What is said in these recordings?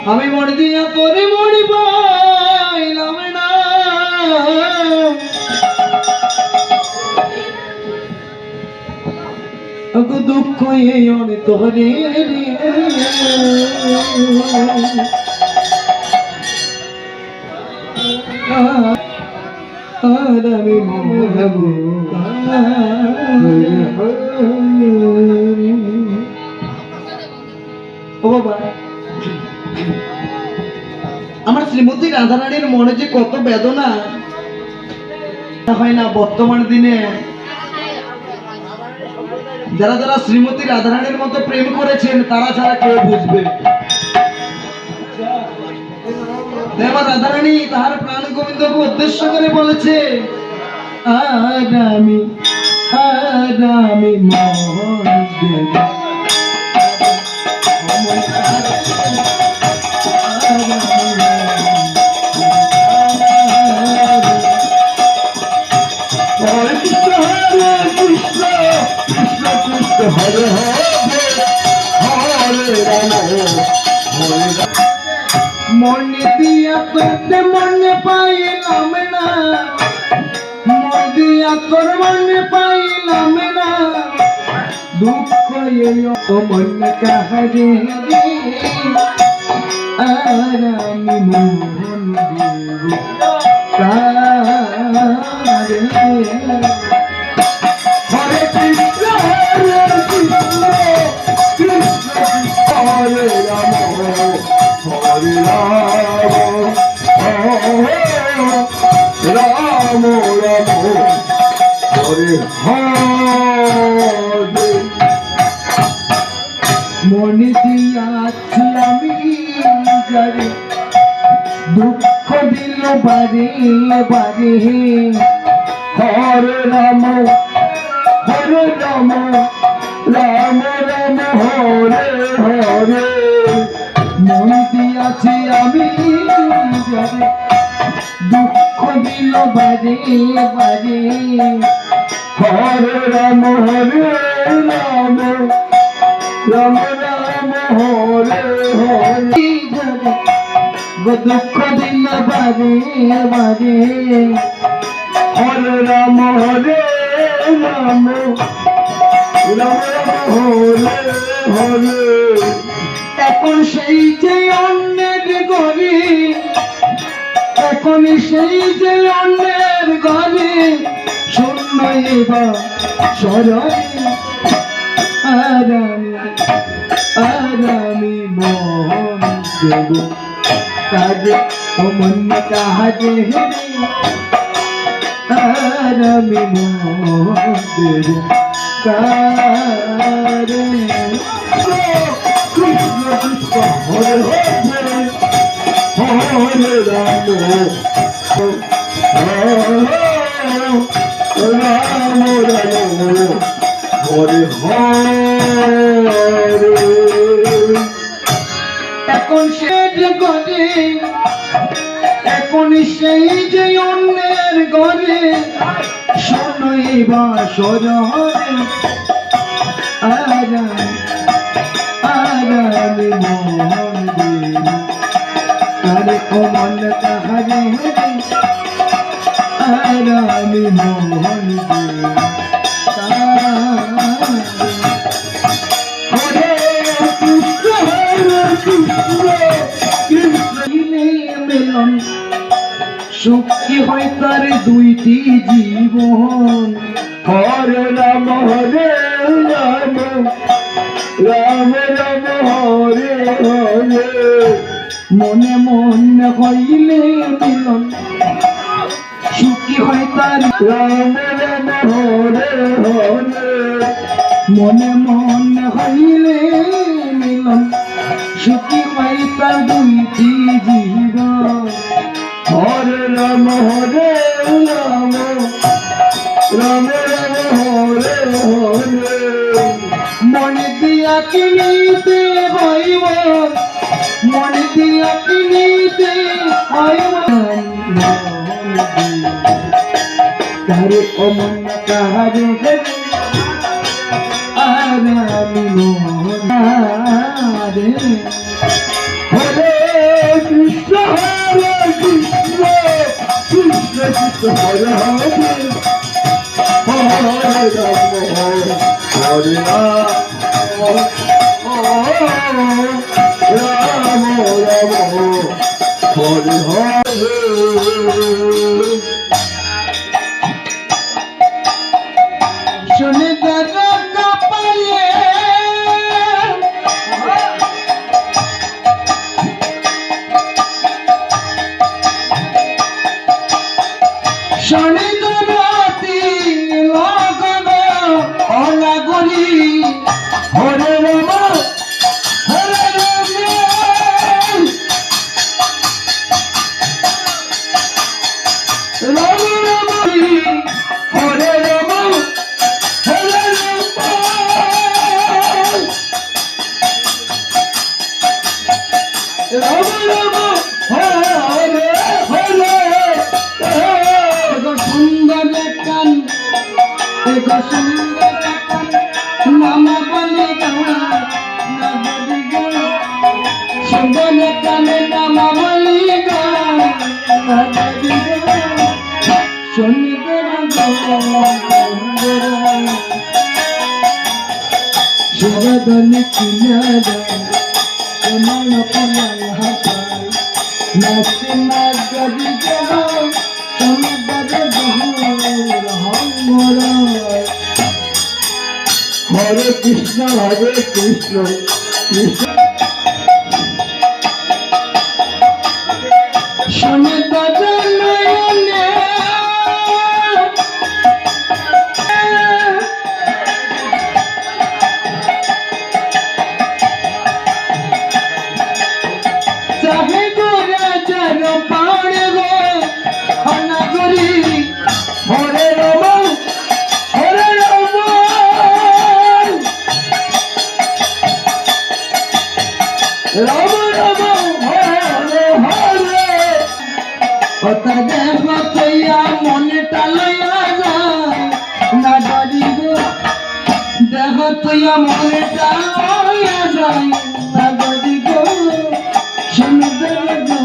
আমি মন দিয়া তোরে মরি পাইলাম না দুঃখ তোরে আমি মরবো ও বাবা আমার শ্রীমতী রাধারানীর মনে যে কত বেদনা হয় না বর্তমান দিনে যারা যারা শ্রীমতী রাধারানীর মতো প্রেম করেছেন তারা ছাড়া কেউ বুঝবে আমার রাধারানী তাহার প্রাণ গোবিন্দকে উদ্দেশ্য করে বলেছে আগামী মোহন দেব হরে মনে দিয়া তোতে মনে পাইলাম না মন দিয়া তোর মনে পাইলাম না দুঃখ তো মন কাহারে আর আমি মোহন দেব কারে হরে কৃষ্ণ হরে রাম হরে রাম হরে হরে মনে দিয়াছি আমি যারে দুঃখ দিল বারে বারে হরে রাম রাম রাম হরে হরে মন দিয়াছি আমি দুঃখ দিল বারে বারে হরে রাম রাম রাম হরে হরে দুঃখ দিল বারে বারে হরে রাম রাম হরে হরে এখন সেই যে অন্যের ঘরে এখন সেই যে অন্যের ঘরে শূন্য এবার সরণে আরামি মোহন দেব কাজে অমন্য কাজে আরামি মোহন দেব কারে কৃষ্ণ কৃষ্ণ হরে হরে হরে রাম রাম রাম হরে হরে এখন সে যে ঘরে এখন সেই যে অন্যের ঘরে শোনই বাসর হরে আরামি মোহন দেব কারে অমন কাহারে আরামি মোহন দেব হরে কৃষ্ণ মিলন সুখী হয় তার দুইটি জীবন হরে রাম রাম রাম হরে হরে মনে মনে হইলে মিলন সুখী হয় তার রাম হরে হরে মনে মনে হইলে মিলন সুখী হয় তার দুইটি জীবন হরে রাম রাম রাম হরে হরে মনে দিয়া কিনিতে হইব মনে দিয়া কিনিতে হইব তারে অমন কাহারে আরামি মোহন হরে হরে হরে হরে রাম রাম হরে হরে। শুনে দাদা কপালে শনি দরাতি লগন অনাগরি হরে রাম হরে রাম রাম রাম হরে রাম হরে রাম রাম রাম হরে হরে সুন্দর কান এক সুন্দর কান নাম বলে সুন্দর কানে নাম বলি সুন্দর কিনারা সোনার পলায় হাতায় নাচে না গদি হরে কৃষ্ণ হরে কৃষ্ণ কৃষ্ণ শোনে দাদা নয়নে চাহে গো রাজার পাড়ে গো অনাগরি হরে রাম হরে রাম রাম রাম হরে হরে কথা দেখো তৈয়া মনটা লইয়া যায় না ডরি গো দেখো তৈয়া মনটা লইয়া যায় না ডরি গো সুন্দর গো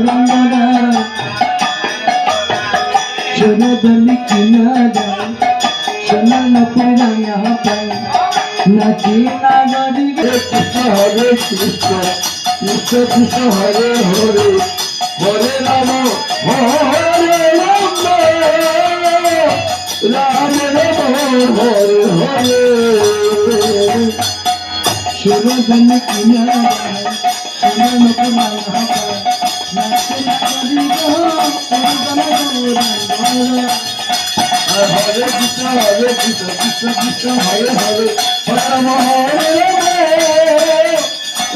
রঙ্গরা সুন্দর কিনারা সোনার পড়াইয়া পায় নাচি না ডরি গো হরে কৃষ্ণ কৃষ্ণ কৃষ্ণ হরে হরে হরে রাম হরে রাম রাম রাম হরে হরে। সুরধন কিনারা সোনার পড়াইয়া পায় নাচি না ডরি গো হরে কৃষ্ণ কৃষ্ণ কৃষ্ণ হরে হরে হরে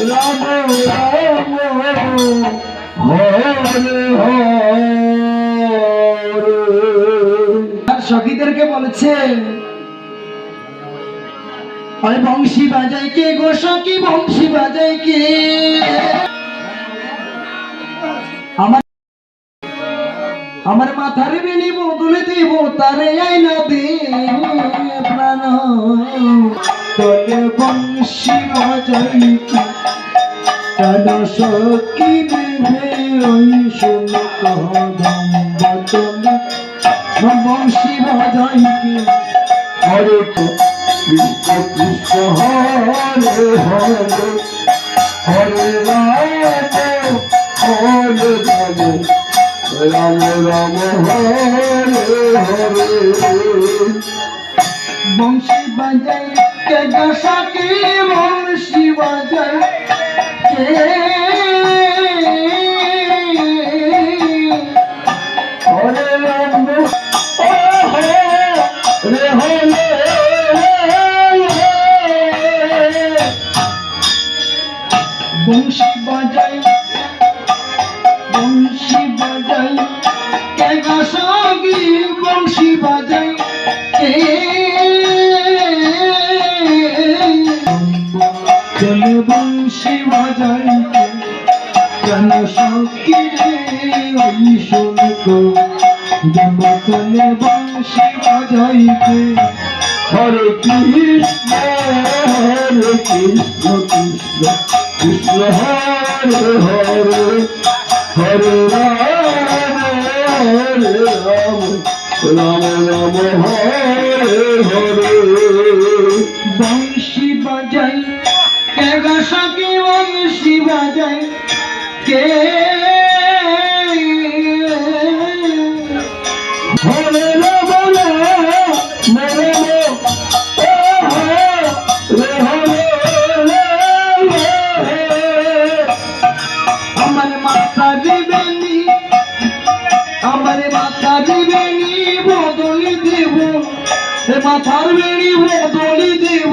রাম রাম রাম হরে হরে। সখীদেরকে বলেছে আরে বংশী বাজাই কে গো সখী বংশী বাজাই কে আমার আমার মাথার বেনি বদলে দেব তারে আইনা দে প্রাণ তোকে বংশী বাজাই কে কেন সখী দেবে ওই শুন কদম বদলে বংশী বাজাই কে হরে কৃষ্ণ কৃষ্ণ হরে হরে হরে রাম হরে রাম রাম হরে হরে। বংশী বাজাই কে দশাকে বংশী বাজাই কে হরে রাম হরে হরে বংশী বাজাই কে দশাকে বংশী বাজাই কে চলে বংশী বাজাই কেন সখী রে ওই শোন গো জব চলে বংশী বাজাই কে হরে কৃষ্ণ কৃষ্ণ কৃষ্ণ হরে হরে হরে রাম হরে হরে বংশী বাজাই কে গাছাকে বংশী বাজাই কে হরে রাম মরে আমার মাথা দিবেনি আমার মাথা দিবেনি বদলি দেব মাথার বেড়ি বদলি দেব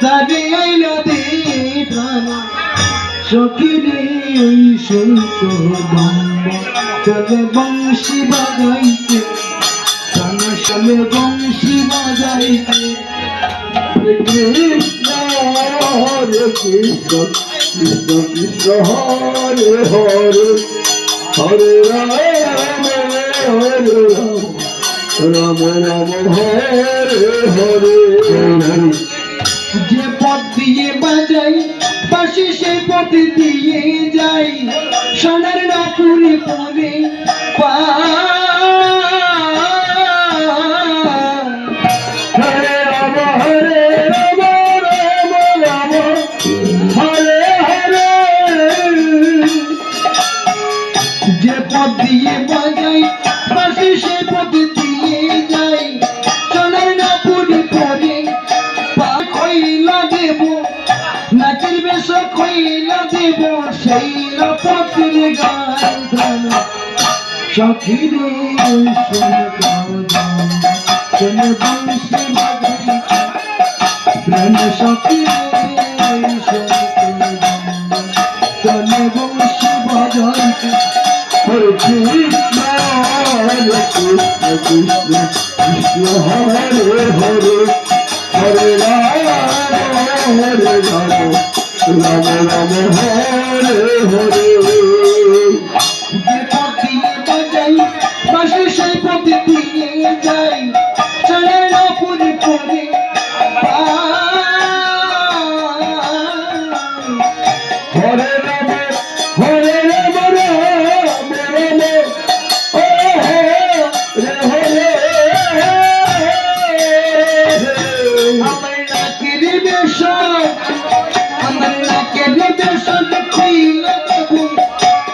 তাকে আইলা দে প্রাণ সখিরে ওই শুল্ক চলে বংশী বাজাইতে প্রাণ চলে বংশী বাজাইতে কৃষ্ণ হরে কৃষ্ণ কৃষ্ণ কৃষ্ণ হরে হরে হরে রাম হরে রাম রাম রাম হরে হরে যে পথ দিয়ে বাজাই পাশে সেই পথ দিয়ে যাই সোনার নাপুরে পরে হরে রাম রাম রাম হরে হরে যে পথ দিয়ে বাজাই পাশে সেই পথ দিয়ে যাই সোনার নাপুরে পরে খইলা দেব নাচের বেশ খইলা দেব সেই পথের গান সখিরে শুনে বংশী বাজাই প্রাণ সখিরে শুনে বংশী বাজাই হরে কৃষ্ণ কৃষ্ণ কৃষ্ণ হরে হরে হরে রাম রাম রাম হরে হরে যে পথ দিয়ে বাজাই পাশে সেই পথ দিয়ে যাই চলে না পুরি পরে হরে রাম হরে রাম রাম রাম ও হরে আমার নাকের বেশ আমার নাকের বেশ খইলা দেব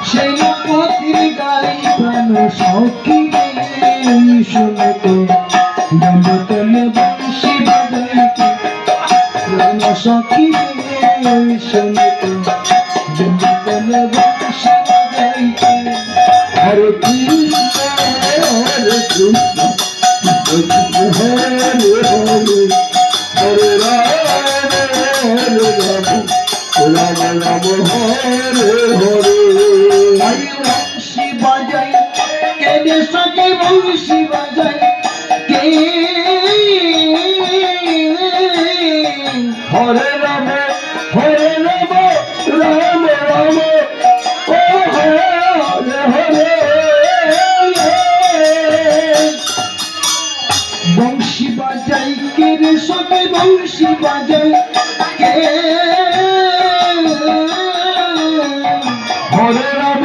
সেই পথের গাই প্রাণ সখী শুনে তো জমতলে বংশী বাজাইতে প্রাণ সখী শুনে তো জমতলে বংশী বাজাইতে হরে কৃষ্ণ কৃষ্ণ হরে হরে হরে রাম রাম হরে হরে আই বংশী বাজাই কে সখী বংশী বাজাই কে হরে রাম রাম রাম ও হরে হরে বংশী বাজাই কে রে সখী বংশী বাজাই কে হরে রাম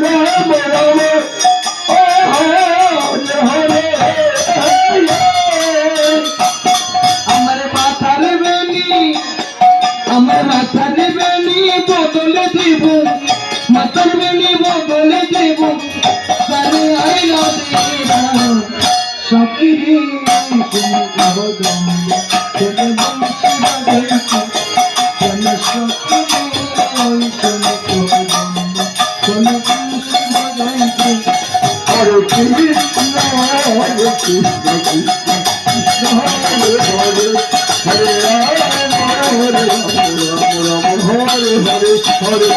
রাম রাম ও হরে হরে আমার মাথার বেনি বদলে দেব মাথার বেনি বদলে দেব তারে আইলা দেবা সখিরে শুনে বংশী বাজাইতে শুনে সখিরে শুনে বংশী বাজাইতে হরে কৃষ্ণ কৃষ্ণ কৃষ্ণ হরে হরে হরে রাম রাম হরে হরে হরে